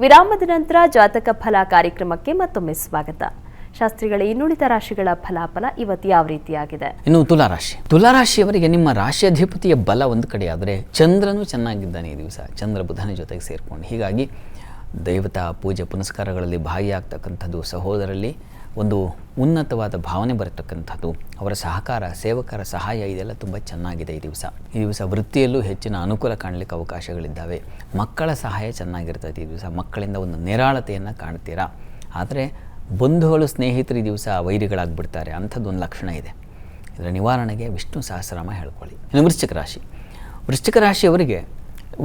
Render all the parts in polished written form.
ವಿರಾಮದ ನಂತರ ಜಾತಕ ಫಲ ಕಾರ್ಯಕ್ರಮಕ್ಕೆ ಮತ್ತೊಮ್ಮೆ ಸ್ವಾಗತ. ಶಾಸ್ತ್ರಿಗಳ ಇನ್ನುಳಿದ ರಾಶಿಗಳ ಫಲಾಫಲ ಇವತ್ತು ಯಾವ ರೀತಿಯಾಗಿದೆ? ಇನ್ನು ತುಲಾರಾಶಿಯವರಿಗೆ ನಿಮ್ಮ ರಾಶಿಯಾಧಿಪತಿಯ ಬಲ ಒಂದು ಕಡೆ ಆದರೆ ಚಂದ್ರನೂ ಚೆನ್ನಾಗಿದ್ದಾನೆ ಈ ದಿವಸ, ಚಂದ್ರ ಬುಧನ ಜೊತೆಗೆ ಸೇರಿಕೊಂಡು. ಹೀಗಾಗಿ ದೈವತಾ ಪೂಜೆ ಪುನಸ್ಕಾರಗಳಲ್ಲಿ ಭಾಗಿಯಾಗ್ತಕ್ಕಂಥದ್ದು, ಸಹೋದರಲ್ಲಿ ಒಂದು ಉನ್ನತವಾದ ಭಾವನೆ ಬರತಕ್ಕಂಥದ್ದು, ಅವರ ಸಹಕಾರ, ಸೇವಕರ ಸಹಾಯ ಇದೆಲ್ಲ ತುಂಬ ಚೆನ್ನಾಗಿದೆ ಈ ದಿವಸ. ವೃತ್ತಿಯಲ್ಲೂ ಹೆಚ್ಚಿನ ಅನುಕೂಲ ಕಾಣಲಿಕ್ಕೆ ಅವಕಾಶಗಳಿದ್ದಾವೆ. ಮಕ್ಕಳ ಸಹಾಯ ಚೆನ್ನಾಗಿರ್ತದೆ ಈ ದಿವಸ. ಮಕ್ಕಳಿಂದ ಒಂದು ನಿರಾಳತೆಯನ್ನು ಕಾಣ್ತೀರಾ. ಆದರೆ ಬಂಧುಗಳು, ಸ್ನೇಹಿತರು ಈ ದಿವಸ ವೈರಿಗಳಾಗ್ಬಿಡ್ತಾರೆ, ಅಂಥದ್ದೊಂದು ಲಕ್ಷಣ ಇದೆ. ಇದರ ನಿವಾರಣೆಗೆ ವಿಷ್ಣು ಸಹಸ್ರನಾಮ ಹೇಳ್ಕೊಳ್ಳಿ. ಇನ್ನು ವೃಶ್ಚಿಕ ರಾಶಿಯವರಿಗೆ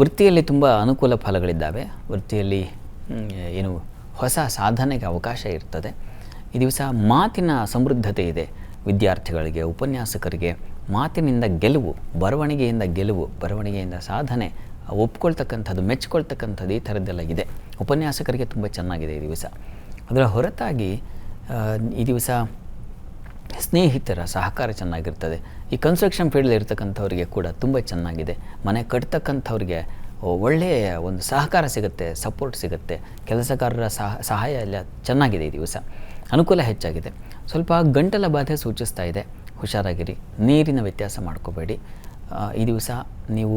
ವೃತ್ತಿಯಲ್ಲಿ ತುಂಬ ಅನುಕೂಲ ಫಲಗಳಿದ್ದಾವೆ. ವೃತ್ತಿಯಲ್ಲಿ ಹೊಸ ಸಾಧನೆಗೆ ಅವಕಾಶ ಇರ್ತದೆ ಈ ದಿವಸ. ಮಾತಿನ ಸಮೃದ್ಧತೆ ಇದೆ ವಿದ್ಯಾರ್ಥಿಗಳಿಗೆ, ಉಪನ್ಯಾಸಕರಿಗೆ. ಮಾತಿನಿಂದ ಗೆಲುವು, ಬರವಣಿಗೆಯಿಂದ ಸಾಧನೆ, ಒಪ್ಕೊಳ್ತಕ್ಕಂಥದ್ದು, ಮೆಚ್ಕೊಳ್ತಕ್ಕಂಥದ್ದು, ಈ ಥರದ್ದೆಲ್ಲ ಇದೆ. ಉಪನ್ಯಾಸಕರಿಗೆ ತುಂಬ ಚೆನ್ನಾಗಿದೆ ಈ ದಿವಸ. ಅದರ ಹೊರತಾಗಿ ಈ ದಿವಸ ಸ್ನೇಹಿತರ ಸಹಕಾರ ಚೆನ್ನಾಗಿರ್ತದೆ. ಈ ಕನ್ಸ್ಟ್ರಕ್ಷನ್ ಫೀಲ್ಡ್ ಇರ್ತಕ್ಕಂಥವ್ರಿಗೆ ಕೂಡ ತುಂಬ ಚೆನ್ನಾಗಿದೆ. ಮನೆ ಕಟ್ತಕ್ಕಂಥವ್ರಿಗೆ ಒಳ್ಳೆಯ ಒಂದು ಸಹಕಾರ ಸಿಗುತ್ತೆ, ಸಪೋರ್ಟ್ ಸಿಗುತ್ತೆ. ಕೆಲಸಗಾರರ ಸಹಾಯ ಎಲ್ಲ ಚೆನ್ನಾಗಿದೆ ಈ ದಿವಸ. ಅನುಕೂಲ ಹೆಚ್ಚಾಗಿದೆ. ಸ್ವಲ್ಪ ಗಂಟಲ ಬಾಧೆ ಸೂಚಿಸ್ತಾ ಇದೆ, ಹುಷಾರಾಗಿರಿ. ನೀರಿನ ವ್ಯತ್ಯಾಸ ಮಾಡ್ಕೋಬೇಡಿ. ಈ ದಿವಸ ನೀವು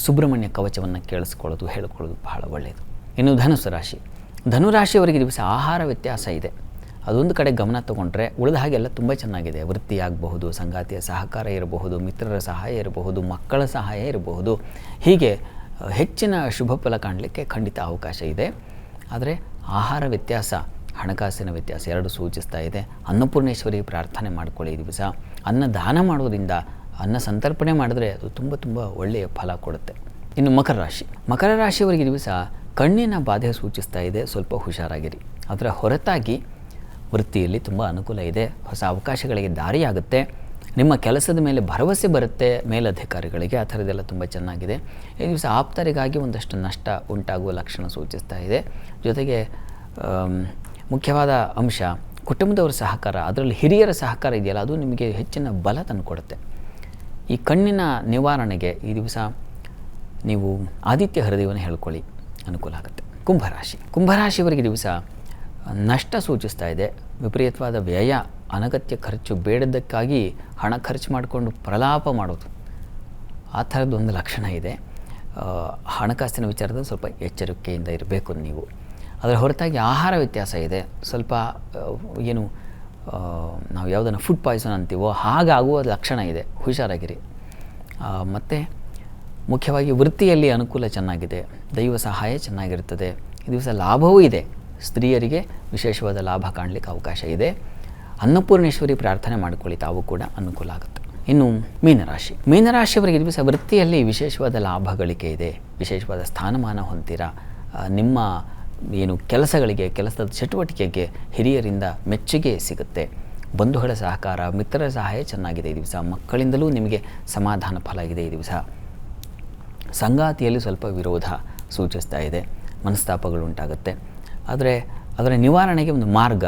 ಸುಬ್ರಹ್ಮಣ್ಯ ಕವಚವನ್ನು ಹೇಳ್ಕೊಳ್ಳೋದು ಬಹಳ ಒಳ್ಳೆಯದು. ಇನ್ನು ಧನುರಾಶಿಯವರಿಗೆ ದಿವಸ ಆಹಾರ ವ್ಯತ್ಯಾಸ ಇದೆ. ಅದೊಂದು ಕಡೆ ಗಮನ ತಗೊಂಡ್ರೆ ಉಳಿದ ಹಾಗೆಲ್ಲ ತುಂಬ ಚೆನ್ನಾಗಿದೆ. ವೃತ್ತಿಯಾಗಬಹುದು, ಸಂಗಾತಿಯ ಸಹಕಾರ ಇರಬಹುದು, ಮಿತ್ರರ ಸಹಾಯ ಇರಬಹುದು, ಮಕ್ಕಳ ಸಹಾಯ ಇರಬಹುದು. ಹೀಗೆ ಹೆಚ್ಚಿನ ಶುಭ ಫಲ ಕಾಣಲಿಕ್ಕೆ ಖಂಡಿತ ಅವಕಾಶ ಇದೆ. ಆದರೆ ಆಹಾರ ವ್ಯತ್ಯಾಸ, ಹಣಕಾಸಿನ ವ್ಯತ್ಯಾಸ ಎರಡು ಸೂಚಿಸ್ತಾ ಇದೆ. ಅನ್ನಪೂರ್ಣೇಶ್ವರಿ ಪ್ರಾರ್ಥನೆ ಮಾಡಿಕೊಳ್ಳಿ ಈ ದಿವಸ. ಅನ್ನ ದಾನ ಮಾಡೋದ್ರಿಂದ, ಅನ್ನ ಸಂತರ್ಪಣೆ ಮಾಡಿದ್ರೆ ಅದು ತುಂಬ ತುಂಬ ಒಳ್ಳೆಯ ಫಲ ಕೊಡುತ್ತೆ. ಇನ್ನು ಮಕರ ರಾಶಿಯವರಿಗೆ ದಿವಸ ಕಣ್ಣಿನ ಬಾಧೆ ಸೂಚಿಸ್ತಾ ಇದೆ, ಸ್ವಲ್ಪ ಹುಷಾರಾಗಿರಿ. ಅದರ ಹೊರತಾಗಿ ವೃತ್ತಿಯಲ್ಲಿ ತುಂಬ ಅನುಕೂಲ ಇದೆ. ಹೊಸ ಅವಕಾಶಗಳಿಗೆ ದಾರಿಯಾಗುತ್ತೆ. ನಿಮ್ಮ ಕೆಲಸದ ಮೇಲೆ ಭರವಸೆ ಬರುತ್ತೆ ಮೇಲಧಿಕಾರಿಗಳಿಗೆ, ಆ ಥರದ್ದೆಲ್ಲ ತುಂಬ ಚೆನ್ನಾಗಿದೆ ಈ ದಿವಸ. ಆಪ್ತರಿಗಾಗಿ ಒಂದಷ್ಟು ನಷ್ಟ ಉಂಟಾಗುವ ಲಕ್ಷಣ ಸೂಚಿಸ್ತಾ ಇದೆ. ಜೊತೆಗೆ ಮುಖ್ಯವಾದ ಅಂಶ ಕುಟುಂಬದವರ ಸಹಕಾರ, ಅದರಲ್ಲಿ ಹಿರಿಯರ ಸಹಕಾರ ಇದೆಯಲ್ಲ, ಅದು ನಿಮಗೆ ಹೆಚ್ಚಿನ ಬಲ ತಂದುಕೊಡುತ್ತೆ. ಈ ಕಣ್ಣಿನ ನಿವಾರಣೆಗೆ ಈ ದಿವಸ ನೀವು ಆದಿತ್ಯ ಹೃದಯವನ್ನು ಹೇಳ್ಕೊಳ್ಳಿ, ಅನುಕೂಲ ಆಗುತ್ತೆ. ಕುಂಭರಾಶಿಯವರಿಗೆ ದಿವಸ ನಷ್ಟ ಸೂಚಿಸ್ತಾ ಇದೆ. ವಿಪರೀತವಾದ ವ್ಯಯ, ಅನಗತ್ಯ ಖರ್ಚು, ಬೇಡದ್ದಕ್ಕಾಗಿ ಹಣ ಖರ್ಚು ಮಾಡಿಕೊಂಡು ಪ್ರಲಾಪ ಮಾಡೋದು, ಆ ಥರದ್ದೊಂದು ಲಕ್ಷಣ ಇದೆ. ಹಣಕಾಸಿನ ವಿಚಾರದಲ್ಲಿ ಸ್ವಲ್ಪ ಎಚ್ಚರಿಕೆಯಿಂದ ಇರಬೇಕು ನೀವು. ಅದರ ಹೊರತಾಗಿ ಆಹಾರ ವ್ಯತ್ಯಾಸ ಇದೆ. ಸ್ವಲ್ಪ ನಾವು ಯಾವುದನ್ನು ಫುಡ್ ಪಾಯ್ಸನ್ ಅಂತೀವೋ ಹಾಗಾಗುವ ಲಕ್ಷಣ ಇದೆ, ಹುಷಾರಾಗಿರಿ. ಮತ್ತು ಮುಖ್ಯವಾಗಿ ವೃತ್ತಿಯಲ್ಲಿ ಅನುಕೂಲ ಚೆನ್ನಾಗಿದೆ, ದೈವ ಸಹಾಯ ಚೆನ್ನಾಗಿರ್ತದೆ ಈ ದಿವಸ. ಲಾಭವೂ ಇದೆ, ಸ್ತ್ರೀಯರಿಗೆ ವಿಶೇಷವಾದ ಲಾಭ ಕಾಣಲಿಕ್ಕೆ ಅವಕಾಶ ಇದೆ. ಅನ್ನಪೂರ್ಣೇಶ್ವರಿ ಪ್ರಾರ್ಥನೆ ಮಾಡಿಕೊಳ್ಳಿ, ತಾವು ಕೂಡ ಅನುಕೂಲ ಆಗುತ್ತೆ. ಇನ್ನು ಮೀನರಾಶಿಯವರಿಗೆ ದಿವಸ ವೃತ್ತಿಯಲ್ಲಿ ವಿಶೇಷವಾದ ಲಾಭ ಗಳಿಕೆ ಇದೆ, ವಿಶೇಷವಾದ ಸ್ಥಾನಮಾನ ಹೊಂದಿರ. ನಿಮ್ಮ ಕೆಲಸಗಳಿಗೆ, ಕೆಲಸದ ಚಟುವಟಿಕೆಗೆ ಹಿರಿಯರಿಂದ ಮೆಚ್ಚುಗೆ ಸಿಗುತ್ತೆ. ಬಂಧುಗಳ ಸಹಕಾರ, ಮಿತ್ರರ ಸಹಾಯ ಚೆನ್ನಾಗಿದೆ ಈ ದಿವಸ. ಮಕ್ಕಳಿಂದಲೂ ನಿಮಗೆ ಸಮಾಧಾನ ಫಲ ಇದೆ ಈ ದಿವಸ. ಸಂಗಾತಿಯಲ್ಲಿ ಸ್ವಲ್ಪ ವಿರೋಧ ಸೂಚಿಸ್ತಾ ಇದೆ, ಮನಸ್ತಾಪಗಳು ಉಂಟಾಗುತ್ತೆ. ಆದರೆ ಅದರ ನಿವಾರಣೆಗೆ ಒಂದು ಮಾರ್ಗ,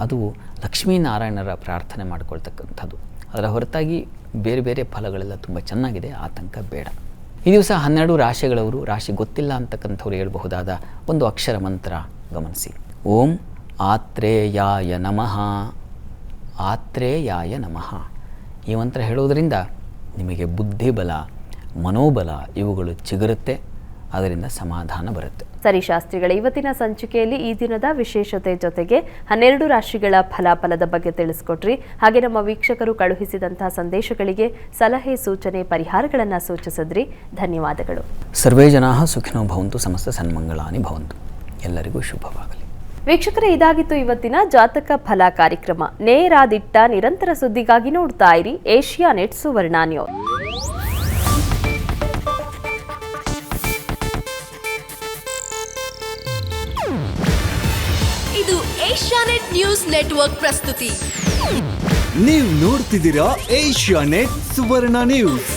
ಅದು ಲಕ್ಷ್ಮೀನಾರಾಯಣರ ಪ್ರಾರ್ಥನೆ ಮಾಡಿಕೊಳ್ತಕ್ಕಂಥದ್ದು. ಅದರ ಹೊರತಾಗಿ ಬೇರೆ ಬೇರೆ ಫಲಗಳೆಲ್ಲ ತುಂಬ ಚೆನ್ನಾಗಿದೆ, ಆತಂಕ ಬೇಡ. ಈ ದಿವಸ 12 ರಾಶಿಗಳವರು, ರಾಶಿ ಗೊತ್ತಿಲ್ಲ ಅಂತಕ್ಕಂಥವ್ರು ಹೇಳ್ಬಹುದಾದ ಒಂದು ಅಕ್ಷರ ಮಂತ್ರ ಗಮನಿಸಿ. ಓಂ ಆತ್ರೇಯಾಯ ನಮಃ. ಈ ಮಂತ್ರ ಹೇಳೋದರಿಂದ ನಿಮಗೆ ಬುದ್ಧಿಬಲ, ಮನೋಬಲ ಇವುಗಳು ಚಿಗುರುತ್ತೆ, ಅದರಿಂದ ಸಮಾಧಾನ ಬರುತ್ತೆ. ಸರಿ ಶಾಸ್ತ್ರಿಗಳ, ಇವತ್ತಿನ ಸಂಚಿಕೆಯಲ್ಲಿ ಈ ದಿನದ ವಿಶೇಷತೆ ಜೊತೆಗೆ 12 ರಾಶಿಗಳ ಫಲಾಫಲದ ಬಗ್ಗೆ ತಿಳಿಸ್ಕೊಟ್ರಿ. ಹಾಗೆ ನಮ್ಮ ವೀಕ್ಷಕರು ಕಳುಹಿಸಿದಂತಹ ಸಂದೇಶಗಳಿಗೆ ಸಲಹೆ, ಸೂಚನೆ, ಪರಿಹಾರಗಳನ್ನು ಸೂಚಿಸಿದ್ರಿ. ಧನ್ಯವಾದಗಳು. ಸರ್ವೇ ಜನಾಃ ಸುಖಿನೋ ಭವಂತು, ಸಮಸ್ತ ಸನ್ಮಂಗಳಾನಿ ಭವಂತು. ಎಲ್ಲರಿಗೂ ಶುಭವಾಗಲಿ. ವೀಕ್ಷಕರೇ, ಇದಾಗಿತ್ತು ಇವತ್ತಿನ ಜಾತಕ ಫಲ ಕಾರ್ಯಕ್ರಮ. ನೇರ, ದಿಟ್ಟ, ನಿರಂತರ ಸುದ್ದಿಗಾಗಿ ನೋಡ್ತಾ ಇರಿ ಏಷ್ಯಾನೆಟ್ ಸುವರ್ಣ ನ್ಯೂಸ್. ಇದು ಏಷ್ಯಾನೆಟ್ ನ್ಯೂಸ್ ನೆಟ್ವರ್ಕ್ ಪ್ರಸ್ತುತಿ. ನೀವು ನೋಡ್ತಿದ್ದೀರಾ ಏಷ್ಯಾನೆಟ್ ಸುವರ್ಣ ನ್ಯೂಸ್.